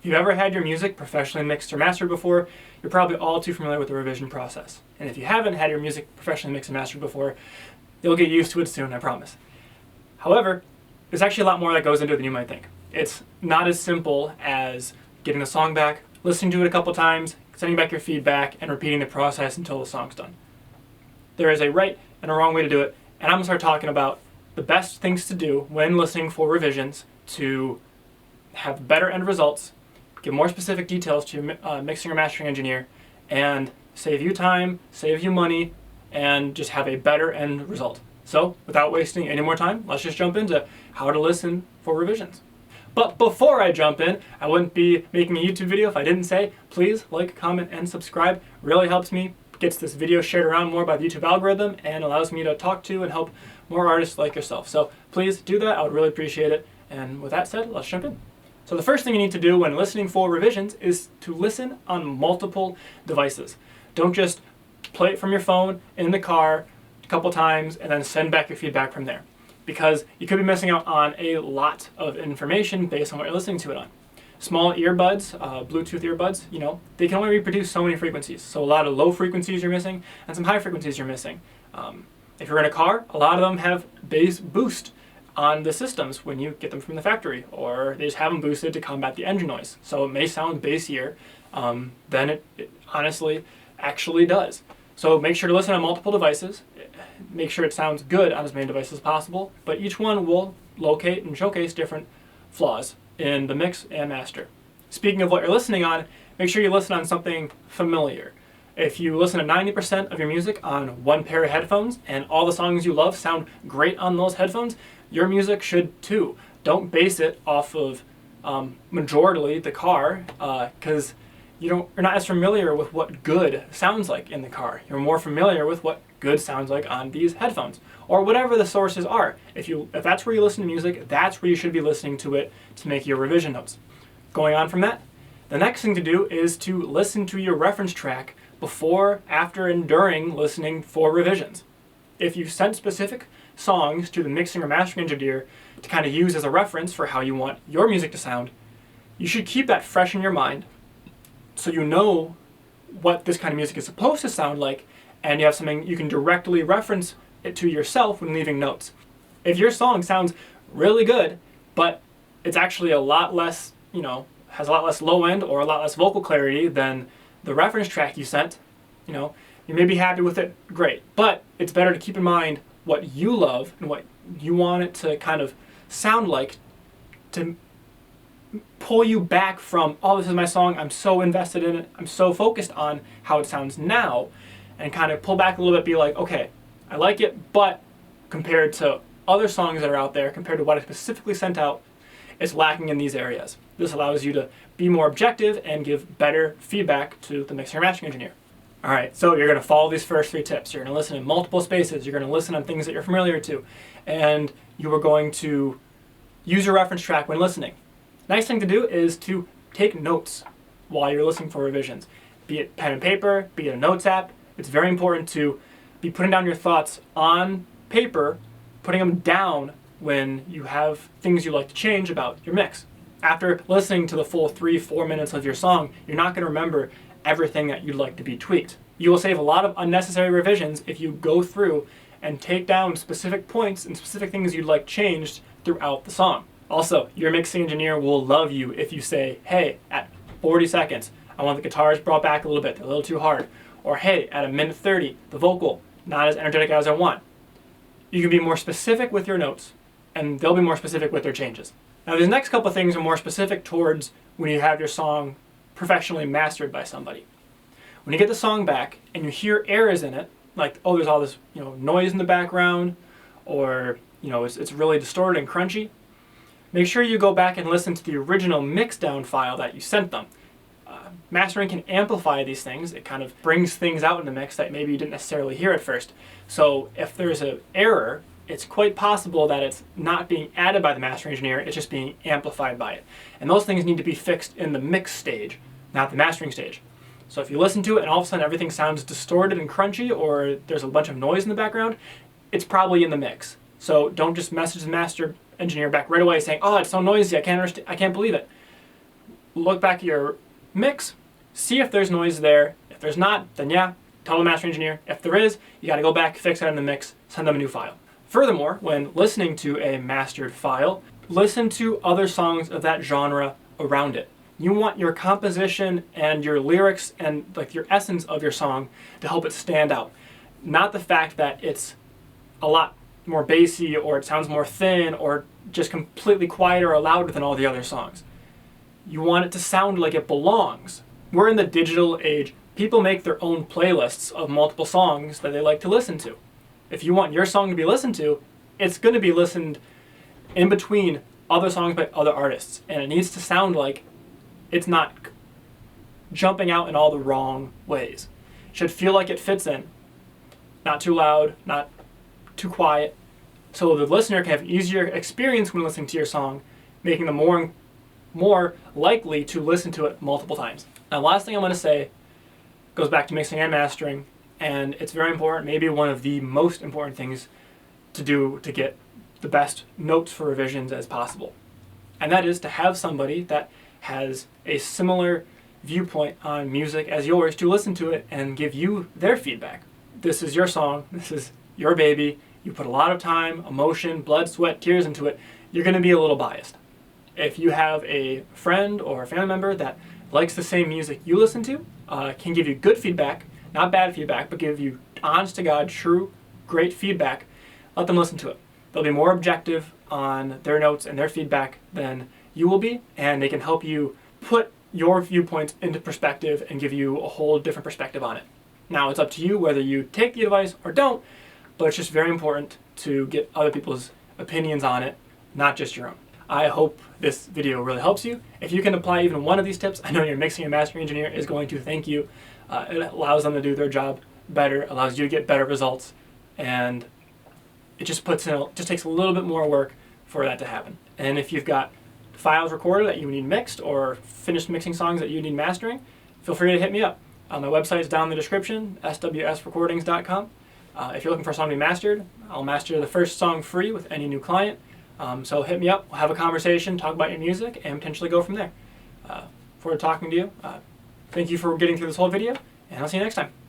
If you've ever had your music professionally mixed or mastered before, you're probably all too familiar with the revision process. And if you haven't had your music professionally mixed and mastered before, you'll get used to it soon, I promise. However, there's actually a lot more that goes into it than you might think. It's not as simple as getting the song back, listening to it a couple times, sending back your feedback, and repeating the process until the song's done. There is a right and a wrong way to do it, and I'm going to start talking about the best things to do when listening for revisions to have better end results, give more specific details to your mixing or mastering engineer, and save you time, save you money, and just have a better end result. So, without wasting any more time, let's just jump into how to listen for revisions. But before I jump in, I wouldn't be making a YouTube video if I didn't say, please like, comment, and subscribe. It really helps me, gets this video shared around more by the YouTube algorithm, and allows me to talk to and help more artists like yourself. So please do that, I would really appreciate it. And with that said, let's jump in. So the first thing you need to do when listening for revisions is to listen on multiple devices. Don't just play it from your phone in the car a couple times and then send back your feedback from there, because you could be missing out on a lot of information based on what you're listening to it on. Small earbuds, Bluetooth earbuds, they can only reproduce so many frequencies. So a lot of low frequencies you're missing and some high frequencies you're missing. If you're in a car, a lot of them have bass boost on the systems when you get them from the factory, or they just have them boosted to combat the engine noise. So it may sound bassier than it honestly actually does. So make sure to listen on multiple devices. Make sure it sounds good on as many devices as possible, but each one will locate and showcase different flaws in the mix and master. Speaking of what you're listening on, make sure you listen on something familiar. If you listen to 90% of your music on one pair of headphones and all the songs you love sound great on those headphones, your music should too. Don't base it off of majorly the car, because you're not as familiar with what good sounds like in the car. You're more familiar with what good sounds like on these headphones, or whatever the sources are. If that's where you listen to music, that's where you should be listening to it to make your revision notes. Going on from that, the next thing to do is to listen to your reference track before, after, and during listening for revisions. If you've sent specific songs to the mixing or mastering engineer to kind of use as a reference for how you want your music to sound, you should keep that fresh in your mind so you know what this kind of music is supposed to sound like, and you have something you can directly reference it to yourself when leaving notes. If your song sounds really good, but it's actually a lot less, has a lot less low end or a lot less vocal clarity than the reference track you sent, you may be happy with it, great. But it's better to keep in mind what you love and what you want it to kind of sound like, to pull you back from, oh, this is my song, I'm so invested in it, I'm so focused on how it sounds now, and kind of pull back a little bit, be like, okay, I like it, but compared to other songs that are out there, compared to what I specifically sent out, it's lacking in these areas. This allows you to be more objective and give better feedback to the mixing or mastering engineer. All right, so you're going to follow these first 3 tips. You're going to listen in multiple spaces. You're going to listen on things that you're familiar to, and you are going to use your reference track when listening. Nice thing to do is to take notes while you're listening for revisions. Be it pen and paper, be it a notes app. It's very important to be putting down your thoughts on paper, putting them down when you have things you like to change about your mix. After listening to the full 3-4 minutes of your song, you're not going to remember everything that you'd like to be tweaked. You will save a lot of unnecessary revisions if you go through and take down specific points and specific things you'd like changed throughout the song. Also, your mixing engineer will love you if you say, hey, at 40 seconds, I want the guitars brought back a little bit, they're a little too hard. Or hey, at 1:30, the vocal, not as energetic as I want. You can be more specific with your notes, and they'll be more specific with their changes. Now, these next couple of things are more specific towards when you have your song professionally mastered by somebody. When you get the song back and you hear errors in it, like, oh, there's all this noise in the background, or it's really distorted and crunchy, make sure you go back and listen to the original mix down file that you sent them. Mastering can amplify these things. It kind of brings things out in the mix that maybe you didn't necessarily hear at first. So if there's an error, it's quite possible that it's not being added by the mastering engineer, it's just being amplified by it. And those things need to be fixed in the mix stage, not the mastering stage. So if you listen to it and all of a sudden everything sounds distorted and crunchy, or there's a bunch of noise in the background, it's probably in the mix. So don't just message the master engineer back right away saying, oh, it's so noisy, I can't believe it. look back at your mix, see if there's noise there. If there's not, then yeah, tell the master engineer. If there is, you got to go back, fix it in the mix, send them a new file. Furthermore, when listening to a mastered file, listen to other songs of that genre around it. You want your composition and your lyrics and like your essence of your song to help it stand out. Not the fact that it's a lot more bassy or it sounds more thin or just completely quieter or louder than all the other songs. You want it to sound like it belongs. We're in the digital age. People make their own playlists of multiple songs that they like to listen to. If you want your song to be listened to, it's going to be listened in between other songs by other artists. And it needs to sound like it's not jumping out in all the wrong ways. It should feel like it fits in. Not too loud, not too quiet. So the listener can have an easier experience when listening to your song, making them more likely to listen to it multiple times. Now, last thing I'm going to say goes back to mixing and mastering, and it's very important, maybe one of the most important things to do to get the best notes for revisions as possible. And that is to have somebody that has a similar viewpoint on music as yours to listen to it and give you their feedback. This is your song, this is your baby, you put a lot of time, emotion, blood, sweat, tears into it, you're going to be a little biased. If you have a friend or a family member that likes the same music you listen to, can give you good feedback, not bad feedback, but give you honest to God, true, great feedback, let them listen to it. They'll be more objective on their notes and their feedback than you will be, and they can help you put your viewpoints into perspective and give you a whole different perspective on it. Now, it's up to you whether you take the advice or don't, but it's just very important to get other people's opinions on it, not just your own. I hope this video really helps you. If you can apply even one of these tips, I know your mixing and mastering engineer is going to thank you. It allows them to do their job better, allows you to get better results, and it just takes a little bit more work for that to happen. And if you've got files recorded that you need mixed or finished mixing songs that you need mastering, feel free to hit me up. My website is down in the description, swsrecordings.com. If you're looking for a song to be mastered, I'll master the first song free with any new client. So hit me up, we'll have a conversation, talk about your music, and potentially go from there. Forward to talking to you. Thank you for getting through this whole video, and I'll see you next time.